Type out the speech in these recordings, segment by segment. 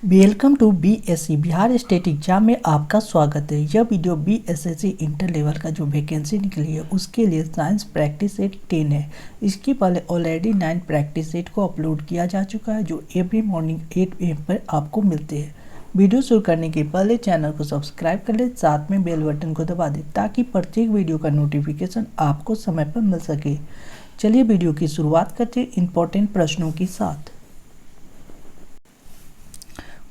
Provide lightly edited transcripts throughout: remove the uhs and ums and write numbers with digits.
Welcome to BSC Bihar state exam में आपका स्वागत है। यह वीडियो बीएसएससी इंटर लेवल का जो वैकेंसी निकली है उसके लिए साइंस प्रैक्टिस सेट 10 है। इसके पहले ऑलरेडी 9 प्रैक्टिस सेट को अपलोड किया जा चुका है जो एवरी मॉर्निंग 8 AM पर आपको मिलते हैं। वीडियो शुरू करने के पहले चैनल को सब्सक्राइब कर ले, साथ में बेल बटन को दबा दें ताकि प्रत्येक वीडियो का नोटिफिकेशन आपको समय पर मिल सके। चलिए वीडियो की शुरुआत करते हैं इंपॉर्टेंट प्रश्नों के साथ।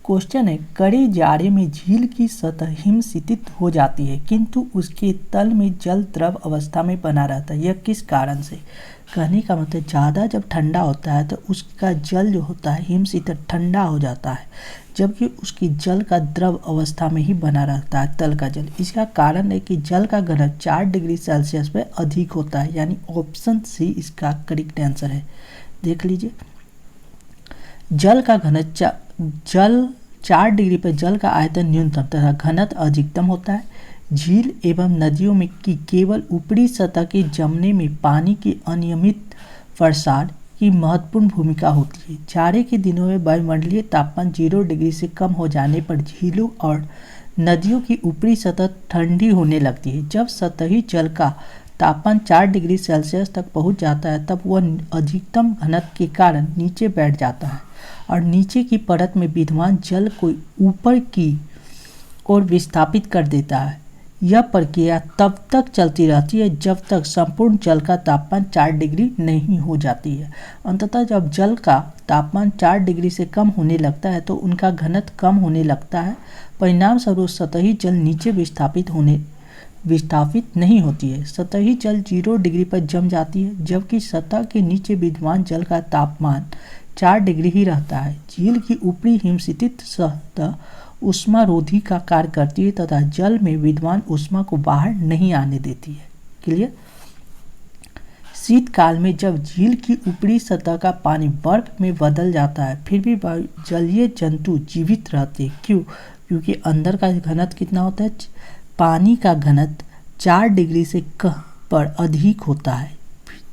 क्वेश्चन है, कड़े जाड़े में झील की सतह हिमशीतित हो जाती है किंतु उसके तल में जल द्रव अवस्था में बना रहता है, यह किस कारण से? कहने का मतलब ज़्यादा जब ठंडा होता है तो उसका जल जो होता है हिमशीतित ठंडा हो जाता है, जबकि उसकी जल का द्रव अवस्था में ही बना रहता है तल का जल। इसका कारण है कि जल का घनत्व 4 डिग्री सेल्सियस पर अधिक होता है, यानी ऑप्शन सी इसका करेक्ट आंसर है। देख लीजिए, जल का घनत्व 4 डिग्री पर जल का आयतन न्यूनतम तथा घनत्व अधिकतम होता है। झील एवं नदियों में की केवल ऊपरी सतह के जमने में पानी के अनियमित प्रसार की महत्वपूर्ण भूमिका होती है। जाड़े के दिनों में वायुमंडलीय तापमान 0 डिग्री से कम हो जाने पर झीलों और नदियों की ऊपरी सतह ठंडी होने लगती है। जब सतही जल का तापमान 4 डिग्री सेल्सियस तक पहुंच जाता है तब वह अधिकतम घनत्व के कारण नीचे बैठ जाता है और नीचे की परत में विद्यमान जल को ऊपर की ओर विस्थापित कर देता है। यह प्रक्रिया तब तक चलती रहती है जब तक संपूर्ण जल का तापमान 4 डिग्री नहीं हो जाती है। अंततः जब जल का तापमान 4 डिग्री से कम होने लगता है तो उनका घनत्व कम होने लगता है। परिणामस्वरूप सतही जल नीचे विस्थापित नहीं होती है। सतही जल 0 डिग्री पर जम जाती है, जबकि सतह के नीचे विद्यमान जल का तापमान 4 डिग्री ही रहता है। झील की ऊपरी हिमशीतित सतह ऊष्मारोधी का कार्य करती है तथा जल में विद्यमान ऊष्मा को बाहर नहीं आने देती है। क्लियर? शीतकाल में जब झील की ऊपरी सतह का पानी बर्फ में बदल जाता है फिर भी जलीय जंतु जीवित रहते हैं। क्यों? क्योंकि अंदर का घनत्व कितना होता है? पानी का घनत्व 4 डिग्री से कम पर अधिक होता है,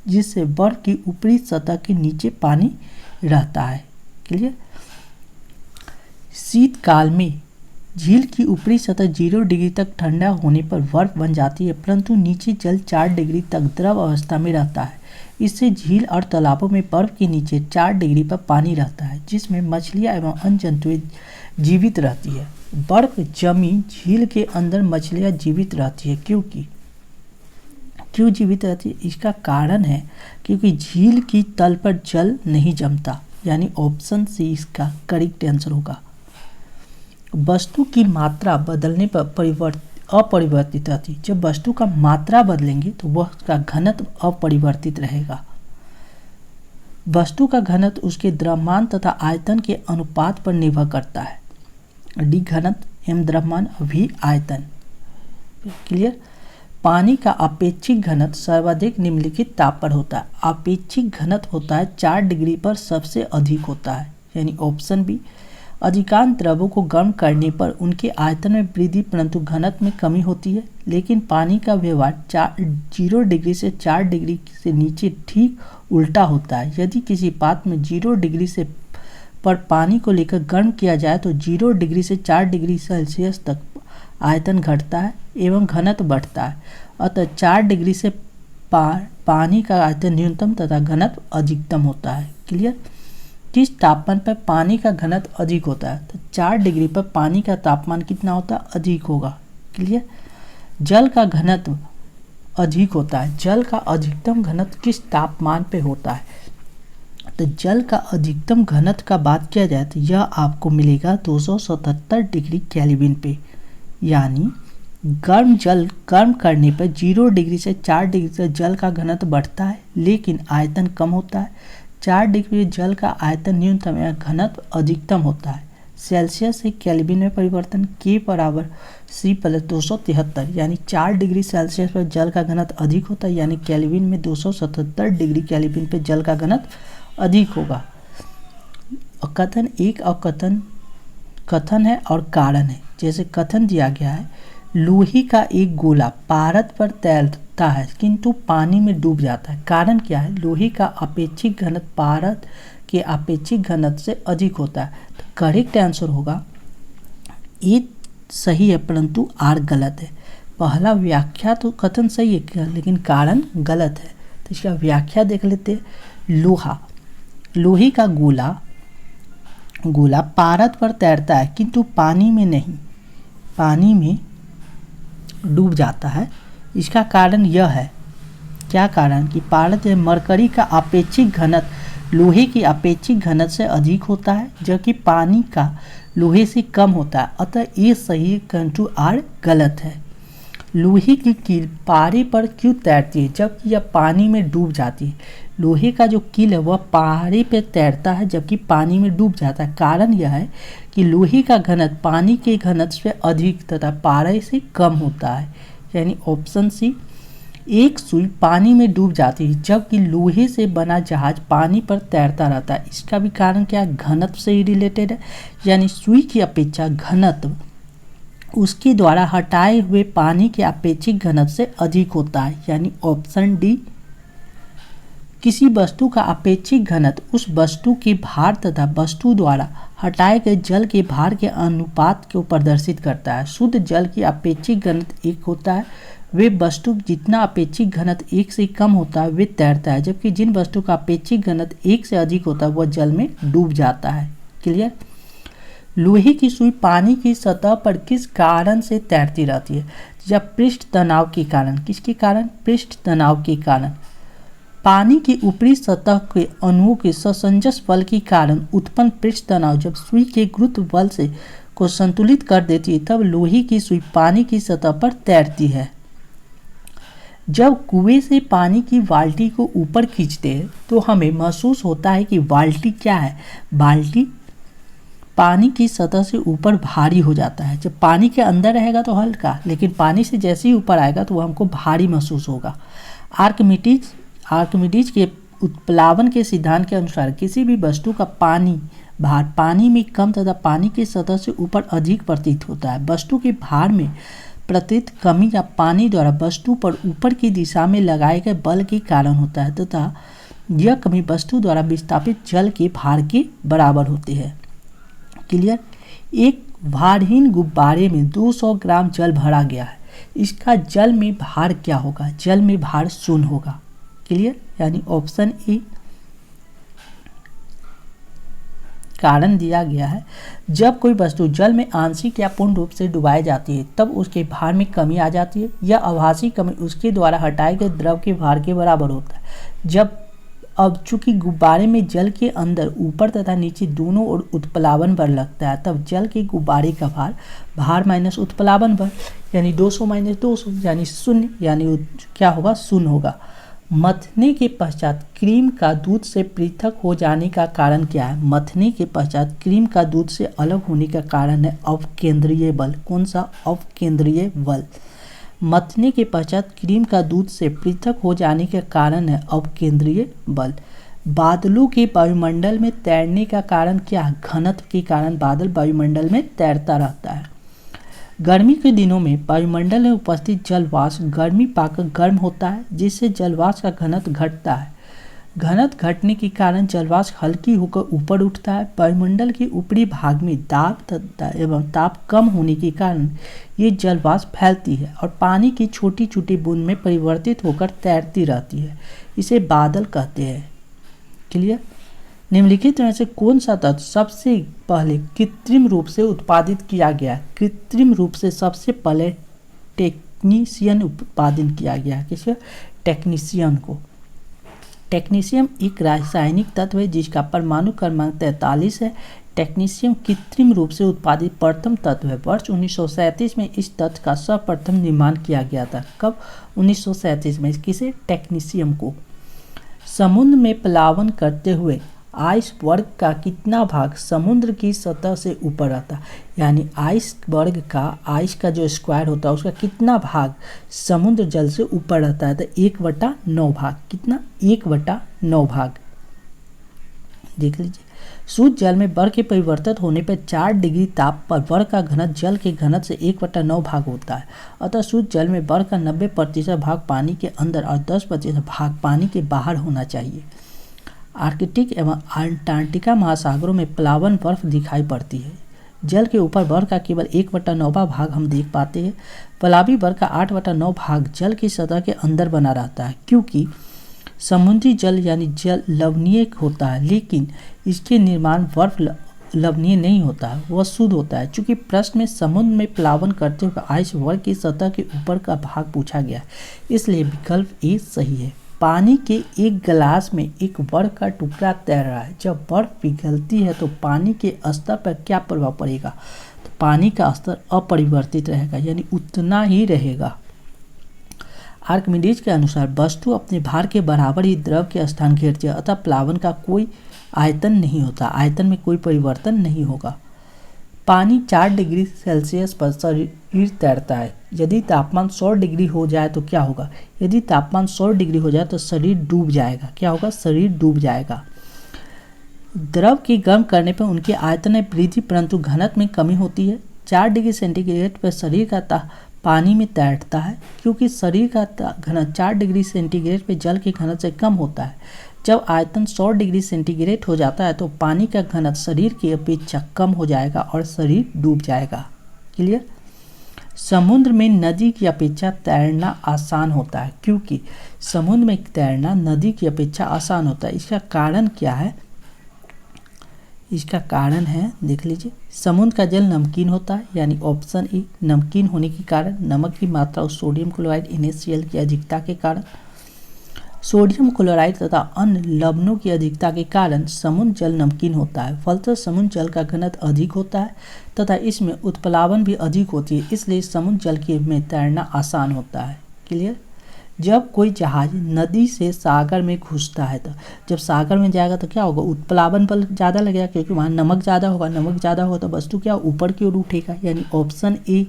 जिससे बर्फ की ऊपरी सतह के नीचे पानी रहता है। क्लियर? शीतकाल में झील की ऊपरी सतह 0 डिग्री तक ठंडा होने पर बर्फ बन जाती है, परंतु नीचे जल 4 डिग्री तक द्रव अवस्था में रहता है। इससे झील और तालाबों में बर्फ के नीचे 4 डिग्री पर पानी रहता है, जिसमें मछलियां एवं अन्य जंतुएं जीवित रहती है। बर्फ जमी झील के अंदर मछलियां जीवित रहती है। क्यों जीवित रहती है? इसका कारण है क्योंकि झील की तल पर जल नहीं जमता, यानी ऑप्शन सी इसका करेक्ट आंसर होगा। वस्तु की मात्रा बदलने पर अपरिवर्तित रहती है। जब वस्तु का मात्रा बदलेंगे तो वह का घनत्व अपरिवर्तित रहेगा। वस्तु का घनत्व उसके द्रव्यमान तथा आयतन के अनुपात पर निर्भर करता है। डी घनत्व, एम द्रव्यमान, वी आयतन। क्लियर? पानी का अपेक्षिक घनत्व सर्वाधिक निम्नलिखित ताप पर होता है। अपेक्षिक घनत्व होता है 4 डिग्री पर सबसे अधिक होता है, यानी ऑप्शन बी। अधिकांश द्रवों को गर्म करने पर उनके आयतन में वृद्धि परंतु घनत्व में कमी होती है, लेकिन पानी का व्यवहार 0 डिग्री से 4 डिग्री से नीचे ठीक उल्टा होता है। यदि किसी पात्र में 0 डिग्री से पर पानी को लेकर गर्म किया जाए तो 0 डिग्री से 4 डिग्री सेल्सियस तक आयतन घटता है एवं घनत्व बढ़ता है। अतः 4 डिग्री से पानी का आयतन न्यूनतम तथा घनत्व अधिकतम होता है। क्लियर? किस तापमान पर पानी का घनत्व अधिक होता है? तो 4 डिग्री पर पानी का तापमान कितना होता है? अधिक होगा। क्लियर? जल का घनत्व अधिक होता है। जल का अधिकतम घनत्व किस तापमान पे होता है? तो जल का अधिकतम घनत्व का बात किया जाए तो यह आपको मिलेगा 277 डिग्री केल्विन पे, यानी जल गर्म करने पर 0 डिग्री से 4 डिग्री तक जल का घनत्व बढ़ता है लेकिन आयतन कम होता है। 4 डिग्री जल का आयतन न्यूनतम या घनत्व अधिकतम होता है। सेल्सियस से केल्विन में परिवर्तन के बराबर सी प्लस 273, यानी 4 डिग्री सेल्सियस पर जल का घनत्व अधिक होता है, यानी केल्विन में 277 डिग्री केल्विन पर जल का घनत्व अधिक होगा। कथन एक और कथन है और कारण है। जैसे कथन दिया गया है, लोहे का एक गोला पारद पर तैरता है किंतु पानी में डूब जाता है। कारण क्या है? लोहे का अपेक्षिक घनत्व पारद के अपेक्षिक घनत्व से अधिक होता है। तो करेक्ट आंसर होगा ए सही है परंतु आर गलत है। पहला व्याख्या तो कथन सही है लेकिन कारण गलत है। तो इसका व्याख्या देख लेते हैं। लोहा, लोहे का गोला पारद पर तैरता है किंतु पानी में नहीं, पानी में डूब जाता है। इसका कारण यह है, क्या कारण कि पारद मरकरी का अपेक्षित घनत्व लोहे की अपेक्षित घनत्व से अधिक होता है जबकि पानी का लोहे से कम होता है। अतः ये सही किंतु आर गलत है। लोहे की कील पारे पर क्यों तैरती है जबकि यह पानी में डूब जाती है? लोहे का जो कील है वह पारे पर तैरता है जबकि पानी में डूब जाता है। कारण यह है कि लोहे का घनत्व पानी के घनत्व से अधिक तथा पारे से कम होता है। यानी ऑप्शन सी, एक सुई पानी में डूब जाती है जबकि लोहे से बना जहाज पानी पर तैरता रहता है। इसका भी कारण क्या है? घनत्व से ही रिलेटेड है। यानी सुई की अपेक्षा घनत्व उसके द्वारा हटाए हुए पानी के अपेक्षित घनत्व से अधिक होता है। यानी ऑप्शन डी। किसी वस्तु का अपेक्षित घनत्व उस वस्तु के भार तथा वस्तु द्वारा हटाए गए जल के भार के अनुपात को प्रदर्शित करता है। शुद्ध जल की अपेक्षित घनत्व 1 होता है। वे वस्तु जितना अपेक्षित घनत्व 1 से कम होता है वे तैरता है, जबकि जिन वस्तु का अपेक्षित घनत्व 1 से अधिक होता है वह जल में डूब जाता है। क्लियर? लोहे की सुई पानी की सतह पर किस कारण से तैरती रहती है? जब पृष्ठ तनाव के कारण। किसके कारण? पृष्ठ तनाव के कारण। पानी की ऊपरी सतह के अणुओं के ससंजस बल के कारण उत्पन्न पृष्ठ तनाव जब सुई के गुरुत्व बल से को संतुलित कर देती है तब लोहे की सुई पानी की सतह पर तैरती है। जब कुएं से पानी की बाल्टी को ऊपर खींचते हैं तो हमें महसूस होता है कि बाल्टी क्या है? बाल्टी पानी की सतह से ऊपर भारी हो जाता है। जब पानी के अंदर रहेगा तो हल्का, लेकिन पानी से जैसे ही ऊपर आएगा तो वह हमको भारी महसूस होगा। आर्किमिडीज के उत्प्लावन के सिद्धांत के अनुसार किसी भी वस्तु का भार पानी में कम तथा पानी की सतह से ऊपर अधिक प्रतीत होता है। वस्तु के भार में प्रतीत कमी या पानी द्वारा वस्तु पर ऊपर की दिशा में लगाए गए बल के कारण होता है तथा यह कमी वस्तु द्वारा विस्थापित जल के भार के बराबर होती है। क्लियर? एक भारहीन गुब्बारे में 200 ग्राम जल भरा गया है। इसका जल में भार क्या होगा? जल में भार 0 होगा। क्लियर? यानी ऑप्शन ए। कारण दिया गया है, जब कोई वस्तु जल में आंशिक या पूर्ण रूप से डुबाई जाती है तब उसके भार में कमी आ जाती है। यह आभासी कमी उसके द्वारा हटाए गए द्रव के भार के बराबर होता है। अब चूंकि गुब्बारे में जल के अंदर ऊपर तथा नीचे दोनों ओर उत्प्लावन बल लगता है तब जल के गुब्बारे का भार माइनस उत्प्लावन बल यानी 200 माइनस 200 यानी 0, यानी क्या होगा? 0 होगा। मथने के पश्चात क्रीम का दूध से पृथक हो जाने का कारण क्या है? मथने के पश्चात क्रीम का दूध से अलग होने का कारण है अपकेंद्रीय बल। कौन सा? अपकेंद्रीय बल। मथने के पश्चात क्रीम का दूध से पृथक हो जाने के कारण है अपकेंद्रीय बल। बादलों के वायुमंडल में तैरने का कारण क्या है? घनत्व के कारण बादल वायुमंडल में तैरता रहता है। गर्मी के दिनों में वायुमंडल में उपस्थित जलवाष्प गर्मी पाकर गर्म होता है जिससे जलवाष्प का घनत्व घटता है। घनत्व घटने के कारण जलवाष्प हल्की होकर ऊपर उठता है। वायुमंडल के ऊपरी भाग में दाब एवं ताप कम होने के कारण ये जलवाष्प फैलती है और पानी की छोटी छोटी बूंद में परिवर्तित होकर तैरती रहती है। इसे बादल कहते हैं। क्लियर? निम्नलिखित में से कौन सा तत्व सबसे पहले कृत्रिम रूप से उत्पादित किया गया? कृत्रिम रूप से सबसे पहले टेक्नीशियन उत्पादन किया गया। किसका? टेक्नीशियन को। टेक्नीशियम एक रासायनिक तत्व है जिसका परमाणु क्रमांक 43 है। टेक्नीशियम कृत्रिम रूप से उत्पादित प्रथम तत्व है। वर्ष 1937 में इस तत्व का सर्वप्रथम निर्माण किया गया था। कब? 1937 में। किसे? टेक्नीशियम को। समुद्र में प्लावन करते हुए आइसबर्ग का कितना भाग समुद्र की सतह से ऊपर रहता है? यानी आइसबर्ग का, आइस का जो स्क्वायर होता है उसका कितना भाग समुद्र जल से ऊपर रहता है? तो 1/9 भाग। कितना? 1/9 भाग। देख लीजिए। शुद्ध जल में बर्फ के परिवर्तित होने पर 4 डिग्री ताप पर बर्फ का घनत्व जल के घनत्व से 1/9 भाग होता है। अतः शुद्ध जल में बर्फ का 90% भाग पानी के अंदर और 10% भाग पानी के बाहर होना चाहिए। आर्कटिक एवं अंटार्कटिका महासागरों में प्लावन बर्फ दिखाई पड़ती है। जल के ऊपर बर्फ का केवल 1/9 भाग हम देख पाते हैं। प्लावी बर्फ का 8/9 भाग जल की सतह के अंदर बना रहता है, क्योंकि समुद्री जल यानी जल लवणीय होता है, लेकिन इसके निर्माण बर्फ लवणीय नहीं होता है, वह शुद्ध होता है। चूंकि प्रश्न में समुद्र में प्लावन करते हुए आइस वर्ग की सतह के ऊपर का भाग पूछा गया, इसलिए विकल्प ए सही है। पानी के एक गिलास में एक बर्फ का टुकड़ा तैर रहा है। जब बर्फ पिघलती है तो पानी के स्तर पर क्या प्रभाव पड़ेगा? तो पानी का स्तर अपरिवर्तित रहेगा, यानी उतना ही रहेगा। आर्किमिडीज के अनुसार वस्तु अपने भार के बराबर ही द्रव के स्थान घेरती है, अतः प्लावन का कोई आयतन नहीं होता, आयतन में कोई परिवर्तन नहीं होगा। पानी 4 डिग्री सेल्सियस पर शरीर तैरता है। यदि तापमान 100 डिग्री हो जाए तो क्या होगा? यदि तापमान 100 डिग्री हो जाए तो शरीर डूब जाएगा। क्या होगा? शरीर डूब जाएगा। द्रव के गर्म करने पर उनके आयतन में वृद्धि परंतु घनत्व में कमी होती है। 4 डिग्री सेंटीग्रेड पर शरीर का पानी में तैरता है, क्योंकि शरीर का घनत्व 4 डिग्री सेंटीग्रेड पर जल के घनत्व से कम होता है। जब आयतन 100 डिग्री सेंटीग्रेड हो जाता है तो पानी का घनत्व शरीर की अपेक्षा कम हो जाएगा और शरीर डूब जाएगा। क्लियर? समुद्र में नदी की अपेक्षा तैरना आसान होता है, क्योंकि समुद्र में तैरना नदी की अपेक्षा आसान होता है। इसका कारण क्या है? इसका कारण है, देख लीजिए, समुद्र का जल नमकीन होता है, यानी ऑप्शन ए। नमकीन होने के कारण नमक की मात्रा और सोडियम क्लोराइड NaCl की अधिकता के कारण, सोडियम क्लोराइड तथा अन्य लवणों की अधिकता के कारण समुद्र जल नमकीन होता है। फलतः समुद्र जल का घनत्व अधिक होता है तथा इसमें उत्प्लावन भी अधिक होती है, इसलिए समुद्र जल के में तैरना आसान होता है। क्लियर? जब कोई जहाज नदी से सागर में घुसता है तो जब सागर में जाएगा तो क्या होगा? उत्प्लावन बल ज़्यादा लगेगा, क्योंकि वहाँ नमक ज़्यादा होगा। नमक ज़्यादा होगा तो वस्तु क्या ऊपर की ओर उठेगा, यानी ऑप्शन ए।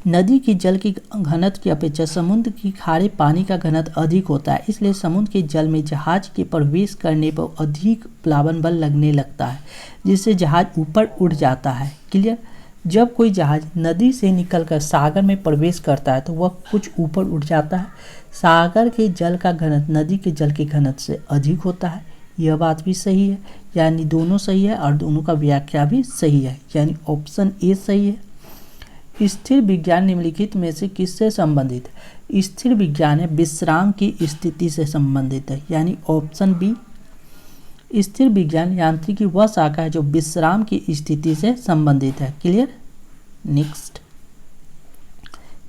नदी की जल की घनत्व की अपेक्षा समुद्र की खारे पानी का घनत्व अधिक होता है, इसलिए समुद्र के जल में जहाज के प्रवेश करने पर अधिक प्लावन बल लगने लगता है, जिससे जहाज ऊपर उड़ जाता है। क्लियर? जब कोई जहाज नदी से निकलकर सागर में प्रवेश करता है तो वह कुछ ऊपर उड़ जाता है। सागर के जल का घनत्व नदी के जल के घनत्व से अधिक होता है। यह बात भी सही है, यानी दोनों सही है और दोनों का व्याख्या भी सही है, यानी ऑप्शन ए सही है। स्थिर विज्ञान निम्नलिखित में से किससे संबंधित है? स्थिर विज्ञान है विश्राम की स्थिति से संबंधित है, यानी ऑप्शन बी। स्थिर विज्ञान यांत्रिकी वह शाखा है जो विश्राम की स्थिति से संबंधित है। क्लियर? नेक्स्ट,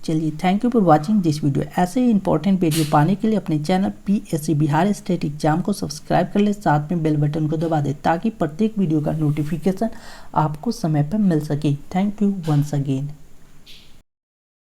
चलिए, thank you for watching this video. ऐसे ही इंपॉर्टेंट वीडियो पाने के लिए अपने channel PSC Bihar state exam को सब्सक्राइब कर ले, साथ में बेल बटन को दबा दे ताकि प्रत्येक वीडियो का नोटिफिकेशन आपको समय पर मिल सके। Thank you once again.